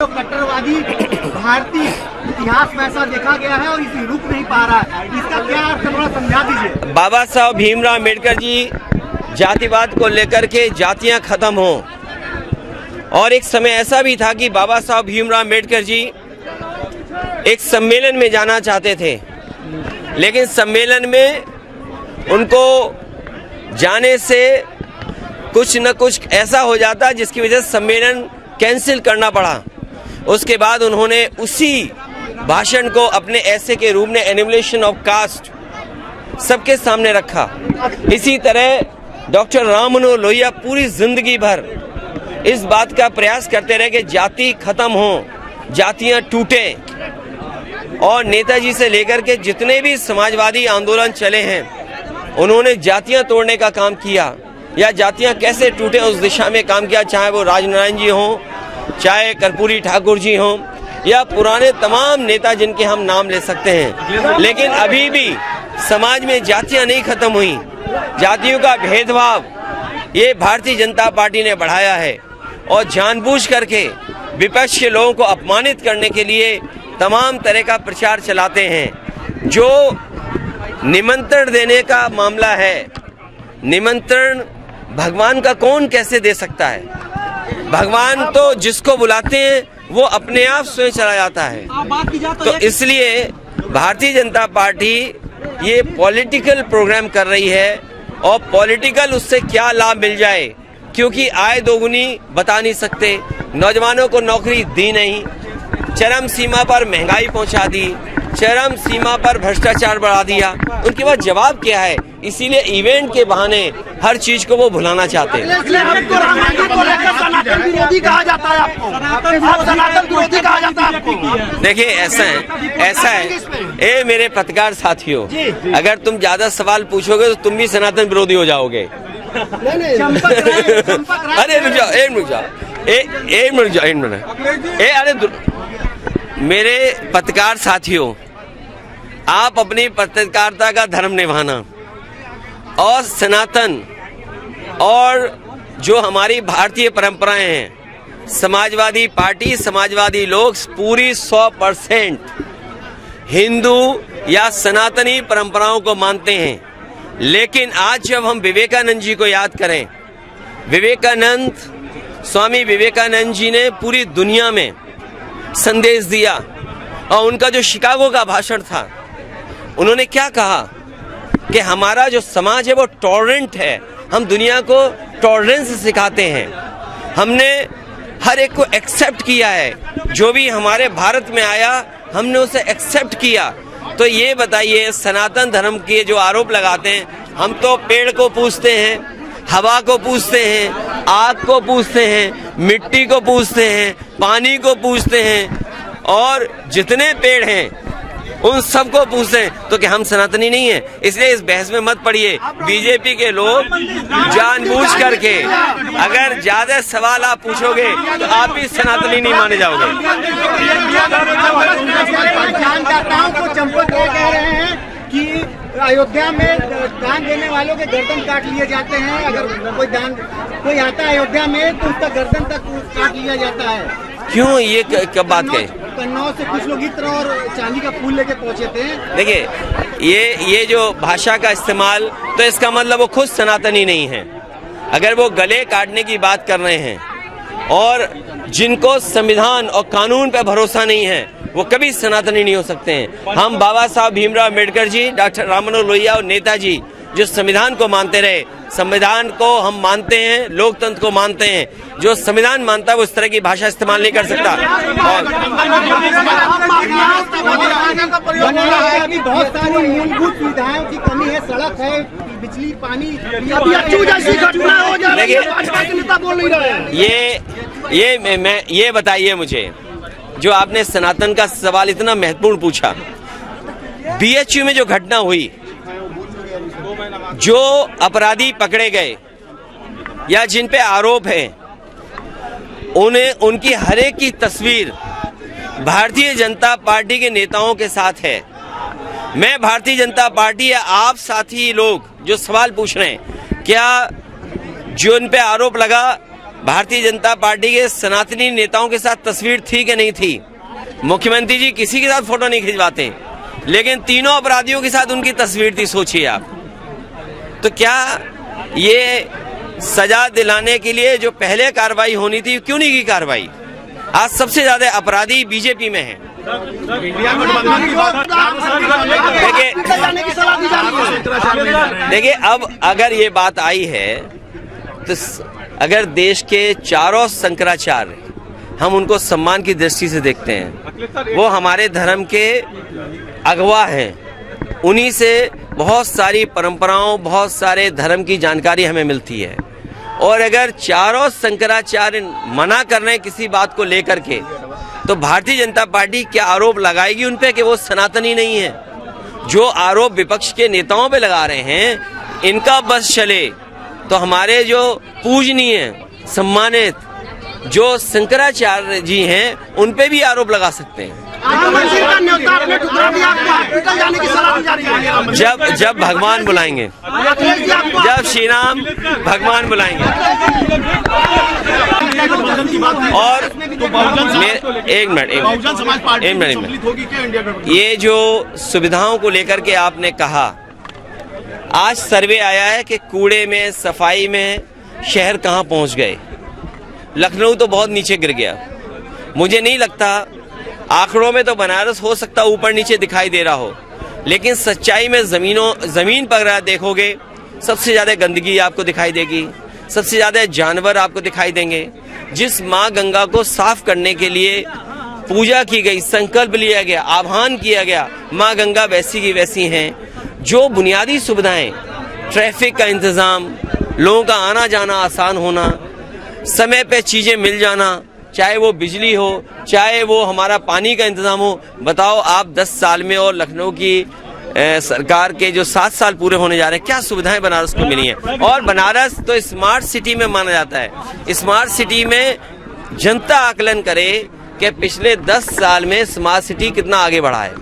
तो कट्टरवादी भारतीय इतिहास में ऐसा देखा गया है और इसे रुक नहीं पा रहा है, इसका क्या अर्थ है, थोड़ा समझा दीजिए। बाबा साहब भीमराव अम्बेडकर जी जातिवाद को लेकर के जातियां खत्म हों, और एक समय ऐसा भी था कि बाबा साहब भीमराव अम्बेडकर जी एक सम्मेलन में जाना चाहते थे, लेकिन सम्मेलन में उनको जाने से कुछ न कुछ ऐसा हो जाता जिसकी वजह से सम्मेलन कैंसिल करना पड़ा। उसके बाद उन्होंने उसी भाषण को अपने ऐसे के रूप में एनिमिलेशन ऑफ कास्ट सबके सामने रखा। इसी तरह डॉक्टर राम मनोहर लोहिया पूरी जिंदगी भर इस बात का प्रयास करते रहे कि जाति खत्म हो, जातियां टूटे, और नेताजी से लेकर के जितने भी समाजवादी आंदोलन चले हैं उन्होंने जातियां तोड़ने का काम किया, या जातियां कैसे टूटे उस दिशा में काम किया, चाहे वो राजनारायण जी हों, चाहे कर्पूरी ठाकुर जी हों, या पुराने तमाम नेता जिनके हम नाम ले सकते हैं। लेकिन अभी भी समाज में जातियां नहीं खत्म हुई। जातियों का भेदभाव ये भारतीय जनता पार्टी ने बढ़ाया है, और जानबूझ करके विपक्ष के लोगों को अपमानित करने के लिए तमाम तरह का प्रचार चलाते हैं। जो निमंत्रण देने का मामला है, निमंत्रण भगवान का कौन कैसे दे सकता है? भगवान तो जिसको बुलाते हैं वो अपने आप स्वयं चला जाता है। तो इसलिए भारतीय जनता पार्टी ये पॉलिटिकल प्रोग्राम कर रही है, और पॉलिटिकल उससे क्या लाभ मिल जाए, क्योंकि आय दोगुनी बता नहीं सकते, नौजवानों को नौकरी दी नहीं, चरम सीमा पर महंगाई पहुंचा दी, चरम सीमा पर भ्रष्टाचार बढ़ा दिया, उनके पास जवाब क्या है? इसीलिए इवेंट के बहाने हर चीज को वो भुलाना चाहते हैं। देखिए ऐसा है ए मेरे पत्रकार साथियों, अगर तुम ज्यादा सवाल पूछोगे तो तुम भी सनातन विरोधी हो जाओगे। अरे रुक जाओ, एक मिनट, अरे मेरे पत्रकार साथियों, आप अपनी पत्रकारिता का धर्म निभाना और सनातन और जो हमारी भारतीय परंपराएं हैं, समाजवादी पार्टी, समाजवादी लोग पूरी 100% हिंदू या सनातनी परंपराओं को मानते हैं। लेकिन आज जब हम विवेकानंद जी को याद करें, स्वामी विवेकानंद जी ने पूरी दुनिया में संदेश दिया, और उनका जो शिकागो का भाषण था, उन्होंने क्या कहा कि हमारा जो समाज है वो टॉलरेंट है, हम दुनिया को टॉलरेंस सिखाते हैं, हमने हर एक को एक्सेप्ट किया है, जो भी हमारे भारत में आया हमने उसे एक्सेप्ट किया। तो ये बताइए, सनातन धर्म के जो आरोप लगाते हैं, हम तो पेड़ को पूजते हैं, हवा को पूजते हैं, आग को पूजते हैं, मिट्टी को पूजते हैं, पानी को पूजते हैं, और जितने पेड़ हैं उन सबको पूछते हैं, तो क्या हम सनातनी नहीं है? इसलिए इस बहस में मत पड़िए। बीजेपी के लोग जानबूझ करके अगर ज्यादा सवाल आप पूछोगे तो आप भी सनातनी नहीं माने जाओगे। चंपक कह रहे हैं कि अयोध्या में दान देने वालों के गर्दन काट लिए जाते हैं, अगर कोई आता है अयोध्या में तो उसका गर्दन तक काट लिया जाता है। क्यों, ये कब बात कहे? कन्नौज से कुछ लोग इत्र और चांदी का फूल लेके पहुंचे थे। देखिए, ये जो भाषा का इस्तेमाल, तो इसका मतलब वो खुद सनातनी नहीं है। अगर वो गले काटने की बात कर रहे हैं, और जिनको संविधान और कानून पे भरोसा नहीं है, वो कभी सनातनी नहीं हो सकते हैं। हम बाबा साहब भीमराव अम्बेडकर जी, डॉक्टर राम मनोहर लोहिया और नेताजी जो संविधान को मानते रहे, संविधान को हम मानते हैं, लोकतंत्र को मानते हैं। जो संविधान मानता है वो इस तरह की भाषा इस्तेमाल नहीं कर सकता। बहुत सारी मूलभूत सुविधाओं की कमी है, सड़क है, बिजली, पानी। ये बताइए मुझे, जो आपने सनातन का सवाल इतना महत्वपूर्ण पूछा, BHU में जो घटना हुई, जो अपराधी पकड़े गए या जिन पे आरोप है, उनकी हर एक की तस्वीर भारतीय जनता पार्टी के नेताओं के साथ है। मैं भारतीय जनता पार्टी या आप साथी लोग जो सवाल पूछ रहे हैं, क्या जो इन पे आरोप लगा भारतीय जनता पार्टी के सनातनी नेताओं के साथ तस्वीर थी कि नहीं थी। मुख्यमंत्री जी किसी के साथ फोटो नहीं खिंचवाते, लेकिन तीनों अपराधियों के साथ उनकी तस्वीर थी। सोचिए आप, तो क्या ये सजा दिलाने के लिए जो पहले कार्रवाई होनी थी, क्यों नहीं की कार्रवाई? आज सबसे ज्यादा अपराधी बीजेपी में हैं। देखिए, अब अगर ये बात आई है तो अगर देश के चारों शंकराचार्य, हम उनको सम्मान की दृष्टि से देखते हैं, वो हमारे धर्म के अगवा हैं। उन्हीं से बहुत सारी परंपराओं, बहुत सारे धर्म की जानकारी हमें मिलती है। और अगर चारों शंकराचार्य मना कर रहे हैं किसी बात को लेकर के, तो भारतीय जनता पार्टी क्या आरोप लगाएगी उन पे कि वो सनातनी नहीं है? जो आरोप विपक्ष के नेताओं पे लगा रहे हैं, इनका बस चले तो हमारे जो पूजनीय, सम्मानित जो शंकराचार्य जी हैं, उन पे भी आरोप लगा सकते हैं। जब भगवान बुलाएंगे, जब श्री राम भगवान बुलाएंगे। और एक मिनट, ये जो सुविधाओं को लेकर के आपने कहा, आज सर्वे आया है कि कूड़े में, सफाई में शहर कहां पहुंच गए। लखनऊ तो बहुत नीचे गिर गया। मुझे नहीं लगता, आंकड़ों में तो बनारस हो सकता ऊपर नीचे दिखाई दे रहा हो, लेकिन सच्चाई में जमीन पर देखोगे, सबसे ज्यादा गंदगी आपको दिखाई देगी, सबसे ज्यादा जानवर आपको दिखाई देंगे। जिस माँ गंगा को साफ करने के लिए पूजा की गई, संकल्प लिया गया, आह्वान किया गया, माँ गंगा वैसी की वैसी हैं। जो बुनियादी सुविधाएं, ट्रैफिक का इंतजाम, लोगों का आना जाना आसान होना, समय पे चीजें मिल जाना, चाहे वो बिजली हो, चाहे वो हमारा पानी का इंतजाम हो। बताओ आप 10 साल में और लखनऊ की सरकार के जो 7 साल पूरे होने जा रहे हैं, क्या सुविधाएं बनारस को मिली हैं? और बनारस तो स्मार्ट सिटी में माना जाता है। स्मार्ट सिटी में जनता आकलन करे कि पिछले 10 साल में स्मार्ट सिटी कितना आगे बढ़ा है।